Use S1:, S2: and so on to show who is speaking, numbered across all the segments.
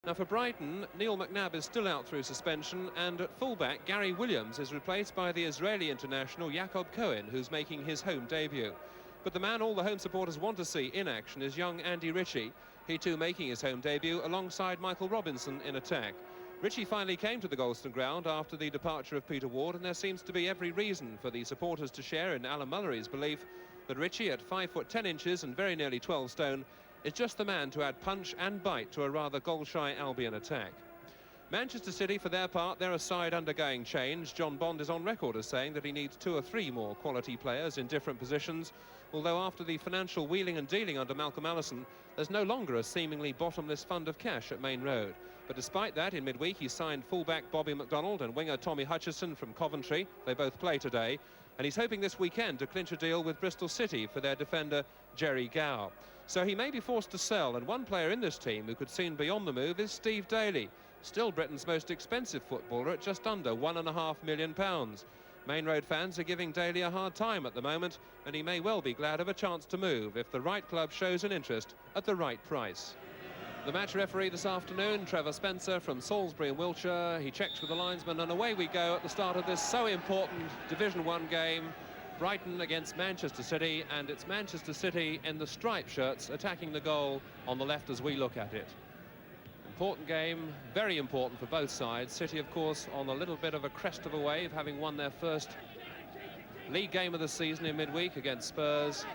S1: Now for Brighton, Neil McNabb is still out through suspension, and at fullback, Gary Williams is replaced by the Israeli international Jakob Cohen, who's making his home debut. But the man all the home supporters want to see in action is young Andy Ritchie, he too making his home debut alongside Michael Robinson in attack. Ritchie finally came to the Goldstone ground after the departure of Peter Ward, and there seems to be every reason for the supporters to share in Alan Mullery's belief that Ritchie, at 5 foot 10 inches and very nearly 12 stone, is just the man to add punch and bite to a rather goal-shy Albion attack. Manchester City, for their part, they're a side undergoing change. John Bond is on record as saying that he needs 2 or 3 more quality players in different positions, although after the financial wheeling and dealing under Malcolm Allison, there's no longer a seemingly bottomless fund of cash at Main Road. But despite that, in midweek he signed fullback Bobby McDonald and winger Tommy Hutchison from Coventry. They both play today, and he's hoping this weekend to clinch a deal with Bristol City for their defender Jerry Gow. So he may be forced to sell, and one player in this team who could soon be on the move is Steve Daly, still Britain's most expensive footballer at just under £1.5 million. Main Road fans are giving Daly a hard time at the moment, and he may well be glad of a chance to move if the right club shows an interest at the right price. The match referee this afternoon, Trevor Spencer from Salisbury in Wiltshire. He checks with the linesman, and away we go at the start of this so important Division 1 game. Brighton against Manchester City, and it's Manchester City in the striped shirts attacking the goal on the left as we look at it. Important game, very important for both sides. City, of course, on a little bit of a crest of a wave, having won their first league game of the season in midweek against Spurs,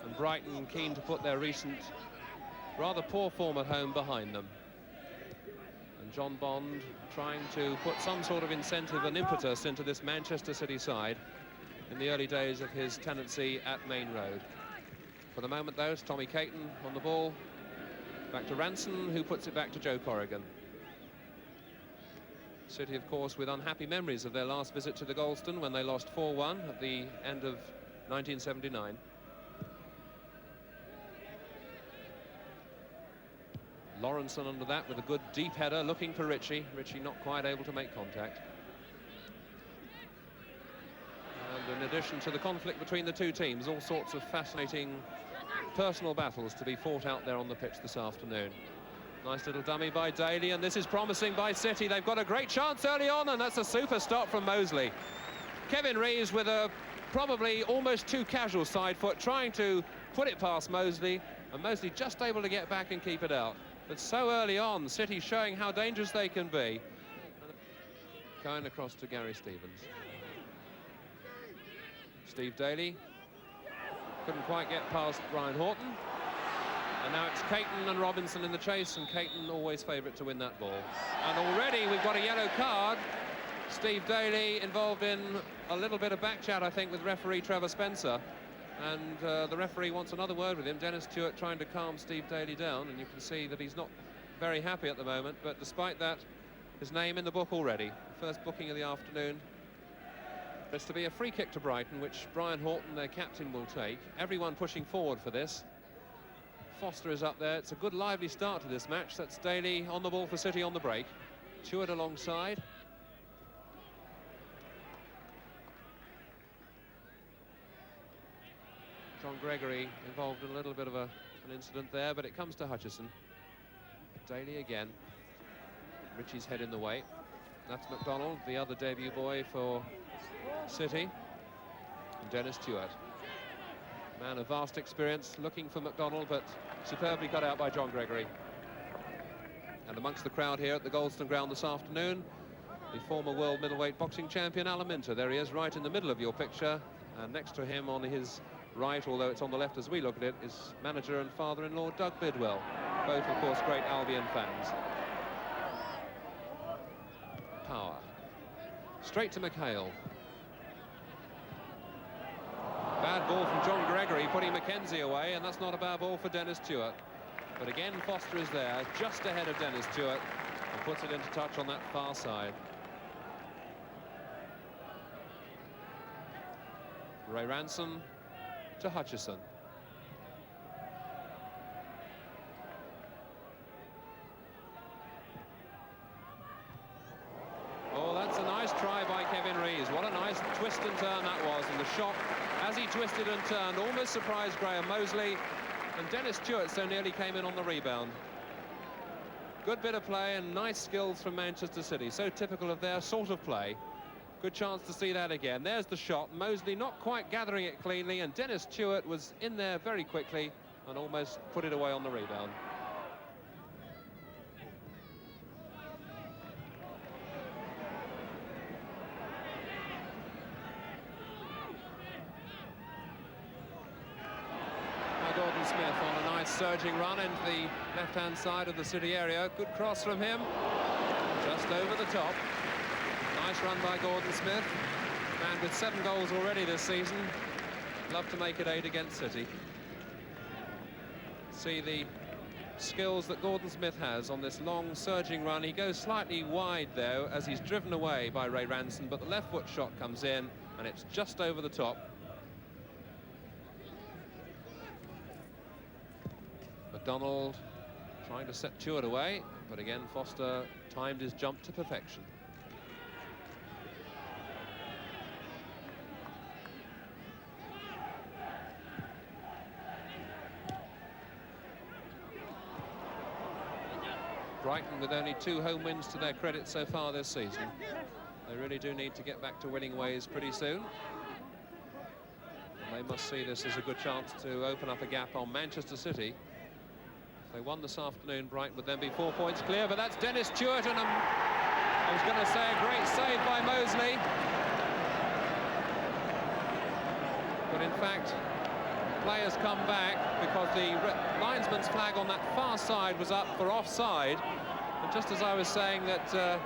S1: and Brighton keen to put their recent rather poor form at home behind them. And John Bond trying to put some sort of incentive and impetus into this Manchester City side in the early days of his tenancy at Main Road. For the moment, though, it's Tommy Caton on the ball. Back to Ranson, who puts it back to Joe Corrigan. City, of course, with unhappy memories of their last visit to the Goldstone when they lost 4-1 at the end of 1979. Lawrenson under that with a good deep header, looking for Ritchie. Ritchie not quite able to make contact. And in addition to the conflict between the two teams, all sorts of fascinating personal battles to be fought out there on the pitch this afternoon. Nice little dummy by Daly, and this is promising by City. They've got a great chance early on, and that's a super stop from Mosley. Kevin Reeves with a probably almost too casual side foot, trying to put it past Mosley, and Mosley just able to get back and keep it out. But so early on, City showing how dangerous they can be. Going across to Gary Stevens. Steve Daly couldn't quite get past Brian Horton. And now it's Caton and Robinson in the chase, and Caton always favourite to win that ball. And already we've got a yellow card. Steve Daly involved in a little bit of back chat, I think, with referee Trevor Spencer. And the referee wants another word with him. Dennis Stewart trying to calm Steve Daly down, and you can see that he's not very happy at the moment. But despite that, his name in the book already. First booking of the afternoon. There's to be a free kick to Brighton, which Brian Horton, their captain, will take. Everyone pushing forward for this. Foster is up there. It's a good lively start to this match. That's Daly on the ball for City on the break. Stewart alongside. John Gregory involved in a little bit of an incident there, but it comes to Hutchison. Daly again. Ritchie's head in the way. That's McDonald, the other debut boy for City. And Dennis Stewart. Man of vast experience, looking for McDonald, but superbly cut out by John Gregory. And amongst the crowd here at the Goldstone ground this afternoon, the former world middleweight boxing champion Alan Minter. There he is, right in the middle of your picture, and next to him on his right, although it's on the left as we look at it, is manager and father-in-law Doug Bidwell. Both, of course, great Albion fans. Power. Straight to McHale. Bad ball from John Gregory, putting Mackenzie away, and that's not a bad ball for Dennis Stewart. But again, Foster is there, just ahead of Dennis Stewart, and puts it into touch on that far side. Ray Ransom to Hutchison. Oh, that's a nice try by Kevin Reeves. What a nice twist and turn that was, and the shot, as he twisted and turned, almost surprised Graham Mosley, and Dennis Stewart so nearly came in on the rebound. Good bit of play and nice skills from Manchester City. So typical of their sort of play. Good chance to see that again. There's the shot. Mosley not quite gathering it cleanly, and Dennis Stewart was in there very quickly and almost put it away on the rebound. Gordon Smith on a nice surging run into the left-hand side of the City area. Good cross from him, just over the top. Nice run by Gordon Smith. Man with 7 goals already this season. Love to make it 8 against City. See the skills that Gordon Smith has on this long surging run. He goes slightly wide though as he's driven away by Ray Ranson, but the left foot shot comes in and it's just over the top. McDonald trying to set Stewart away, but again Foster timed his jump to perfection. Brighton with only 2 home wins to their credit so far this season. They really do need to get back to winning ways pretty soon. And they must see this as a good chance to open up a gap on Manchester City. If they won this afternoon, Brighton would then be 4 points clear, but that's Dennis Stewart, and I was going to say a great save by Mosley. But in fact, players come back because the linesman's flag on that far side was up for offside. And just as I was saying that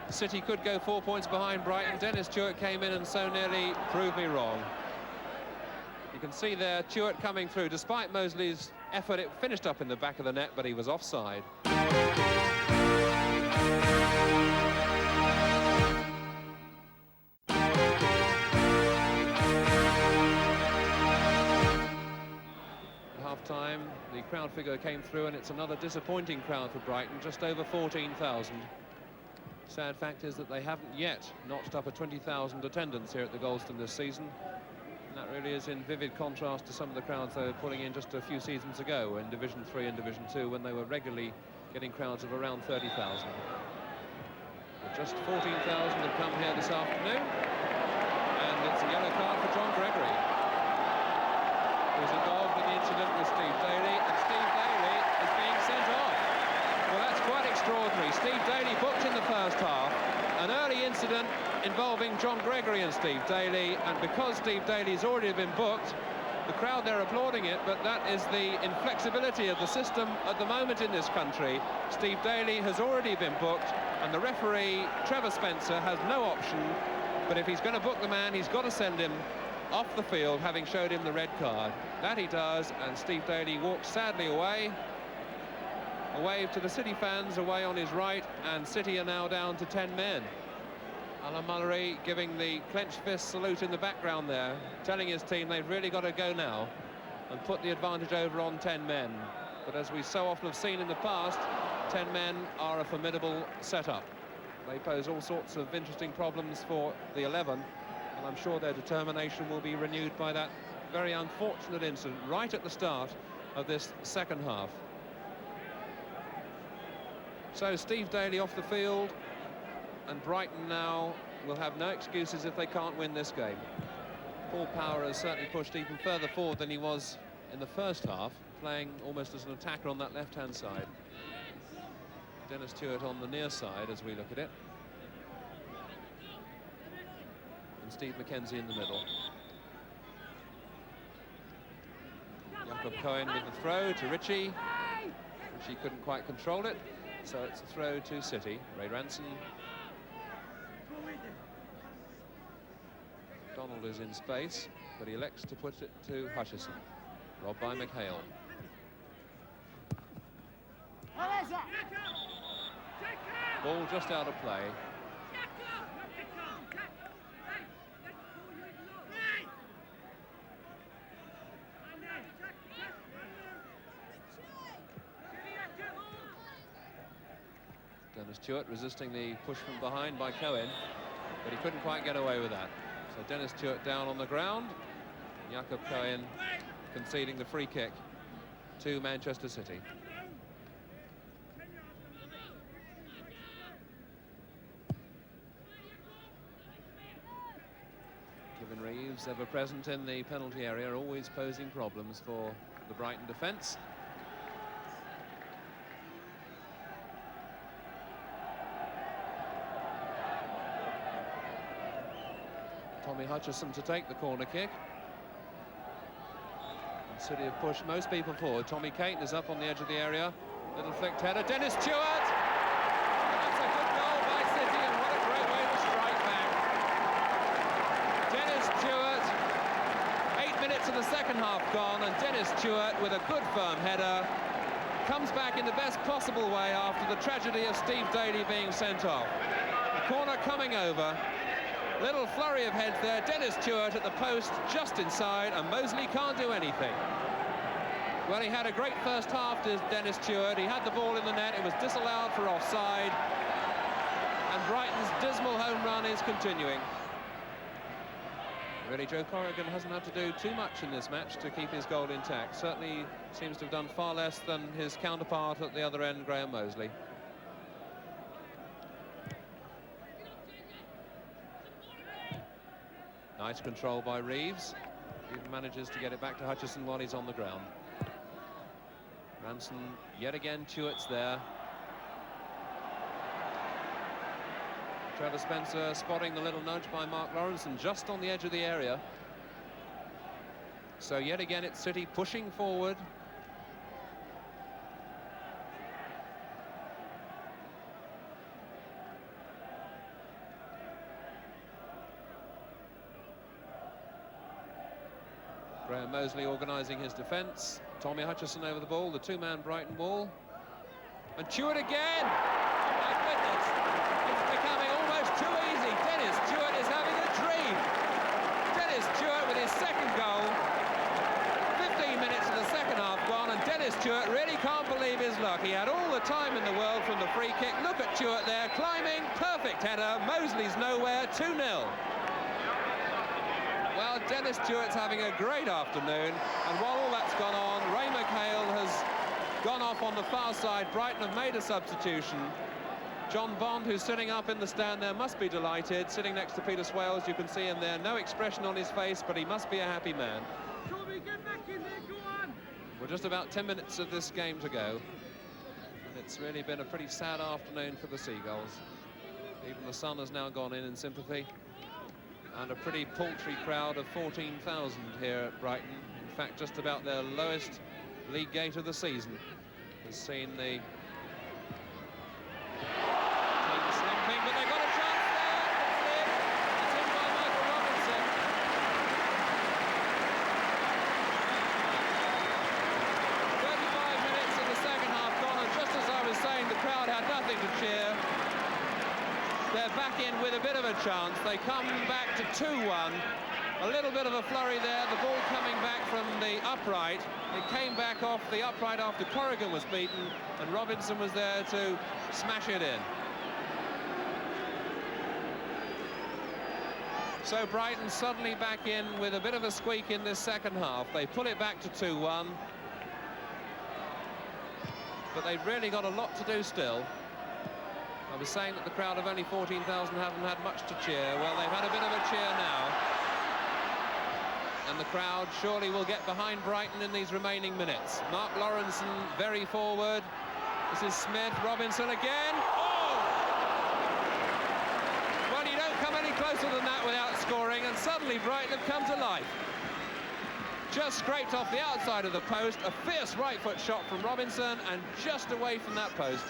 S1: City could go 4 points behind Brighton, Dennis Stewart came in and so nearly proved me wrong. You can see there Stewart coming through. Despite Mosley's effort, it finished up in the back of the net, but he was offside. Half-time, the crowd figure came through, and it's another disappointing crowd for Brighton, just over 14,000. Sad fact is that they haven't yet notched up a 20,000 attendance here at the Goldstone this season. And that really is in vivid contrast to some of the crowds they were pulling in just a few seasons ago in Division 3 and Division 2, when they were regularly getting crowds of around 30,000. But just 14,000 have come here this afternoon, and it's a yellow card for John Gregory, who's involved in the incident with Steve Daly, and Steve Daly is being sent off. Well, that's quite extraordinary. Steve Daly booked in the first half. An early incident involving John Gregory and Steve Daly, and because Steve Daly's already been booked, the crowd there applauding it, but that is the inflexibility of the system at the moment in this country. Steve Daly has already been booked, and the referee, Trevor Spencer, has no option, but if he's going to book the man, he's got to send him off the field, having showed him the red card. That he does, and Steve Daly walks sadly away. A wave to the City fans away on his right, and City are now down to 10 men. Alan Mullery giving the clenched fist salute in the background there, telling his team they've really got to go now and put the advantage over on 10 men. But as we so often have seen in the past, 10 men are a formidable setup. They pose all sorts of interesting problems for the 11, and I'm sure their determination will be renewed by that very unfortunate incident right at the start of this second half. So Steve Daly off the field, and Brighton now will have no excuses if they can't win this game. Paul Power has certainly pushed even further forward than he was in the first half, playing almost as an attacker on that left-hand side. Dennis Stewart on the near side as we look at it. And Steve McKenzie in the middle. Jakob Cohen with the throw to Ritchie. Ritchie couldn't quite control it, so it's a throw to City. Ray Ranson. Donald is in space, but he elects to put it to Hutchison. Robbed by McHale. Ball just out of play. Dennis Stewart resisting the push from behind by Cohen, but he couldn't quite get away with that. So Dennis Stewart down on the ground. Jakob Cohen conceding the free kick to Manchester City. Reeves, ever present in the penalty area, always posing problems for the Brighton defence. Tommy Hutchison to take the corner kick. And City have pushed most people forward. Tommy Caton is up on the edge of the area. Little flicked header. Dennis Stewart! That's a good goal by City, and what a great way to strike back. Dennis Stewart, 8 minutes of the second half gone, and Dennis Stewart with a good firm header comes back in the best possible way after the tragedy of Steve Daly being sent off. The corner coming over. Little flurry of heads there. Dennis Stewart at the post, just inside, and Mosley can't do anything. Well, he had a great first half, Dennis Stewart. He had the ball in the net. It was disallowed for offside. And Brighton's dismal home run is continuing. Really, Joe Corrigan hasn't had to do too much in this match to keep his goal intact. Certainly seems to have done far less than his counterpart at the other end, Graham Mosley. Nice control by Reeves. He manages to get it back to Hutchison while he's on the ground. Ranson, yet again, Stewart's there. Trevor Spencer spotting the little nudge by Mark Lawrence just on the edge of the area. So yet again, it's City pushing forward. Graham Mosley organising his defence. Tommy Hutchison over the ball, the two-man Brighton ball. And Stewart again! Oh my goodness! It's becoming almost too easy. Dennis Stewart is having a dream. Dennis Stewart with his second goal. 15 minutes of the second half gone, and Dennis Stewart really can't believe his luck. He had all the time in the world from the free kick. Look at Stewart there, climbing, perfect header. Mosley's nowhere, 2-0. Well, Dennis Stewart's having a great afternoon, and while all that's gone on, Ray McHale has gone off on the far side. Brighton have made a substitution. John Bond, who's sitting up in the stand there, must be delighted. Sitting next to Peter Swales, you can see him there. No expression on his face, but he must be a happy man.
S2: Tommy, get back in there, go on!
S1: We're just about 10 minutes of this game to go. And it's really been a pretty sad afternoon for the Seagulls. Even the sun has now gone in sympathy. And a pretty paltry crowd of 14,000 here at Brighton. In fact, just about their lowest league gate of the season has seen the team slumping, but they've got a chance there. It's in by Michael Robinson. 35 minutes of the second half gone, and just as I was saying, the crowd had nothing to cheer. They're back in with a bit of a chance. They come back to 2-1. A little bit of a flurry there. The ball coming back from the upright. It came back off the upright after Corrigan was beaten, and Robinson was there to smash it in. So Brighton suddenly back in with a bit of a squeak in this second half. They pull it back to 2-1. But they've really got a lot to do still. I was saying that the crowd of only 14,000 haven't had much to cheer. Well, they've had a bit of a cheer now. And the crowd surely will get behind Brighton in these remaining minutes. Mark Lawrence very forward. This is Smith, Robinson again. Oh! Well, you don't come any closer than that without scoring, and suddenly Brighton have come to life. Just scraped off the outside of the post. A fierce right-foot shot from Robinson, and just away from that post.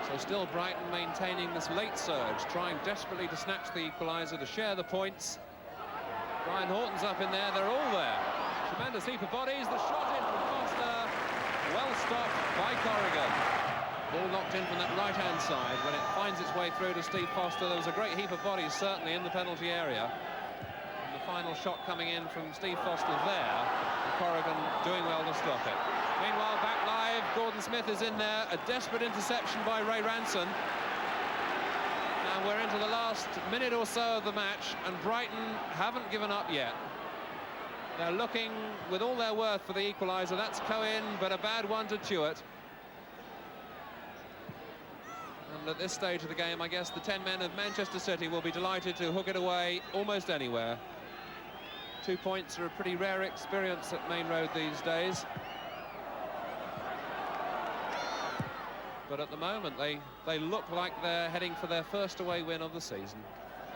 S1: So still Brighton maintaining this late surge, trying desperately to snatch the equaliser, to share the points. Brian Horton's up in there, they're all there. Tremendous heap of bodies, the shot in from Foster, well stopped by Corrigan. Ball knocked in from that right-hand side. When it finds its way through to Steve Foster, there was a great heap of bodies certainly in the penalty area. And the final shot coming in from Steve Foster there, and Corrigan doing well to stop it. Meanwhile, back live, Gordon Smith is in there. A desperate interception by Ray Ranson. And we're into the last minute or so of the match, and Brighton haven't given up yet. They're looking with all their worth for the equaliser. That's Cohen, but a bad one to Stewart. And at this stage of the game, I guess the 10 men of Manchester City will be delighted to hook it away almost anywhere. 2 points are a pretty rare experience at Main Road these days. But at the moment, they look like they're heading for their first away win of the season.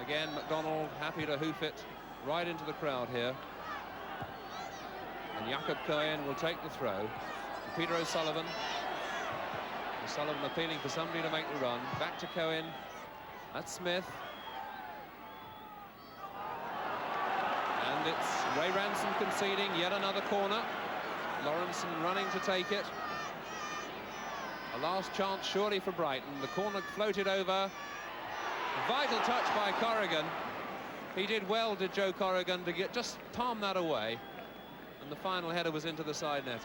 S1: Again, McDonald happy to hoof it right into the crowd here. And Jakob Cohen will take the throw. Peter O'Sullivan. O'Sullivan appealing for somebody to make the run. Back to Cohen. That's Smith. And it's Ray Ransom conceding yet another corner. Lawrenson running to take it. A last chance surely for Brighton. The corner floated over. A vital touch by Corrigan. He did well, did Joe Corrigan, to just palm that away. And the final header was into the side net.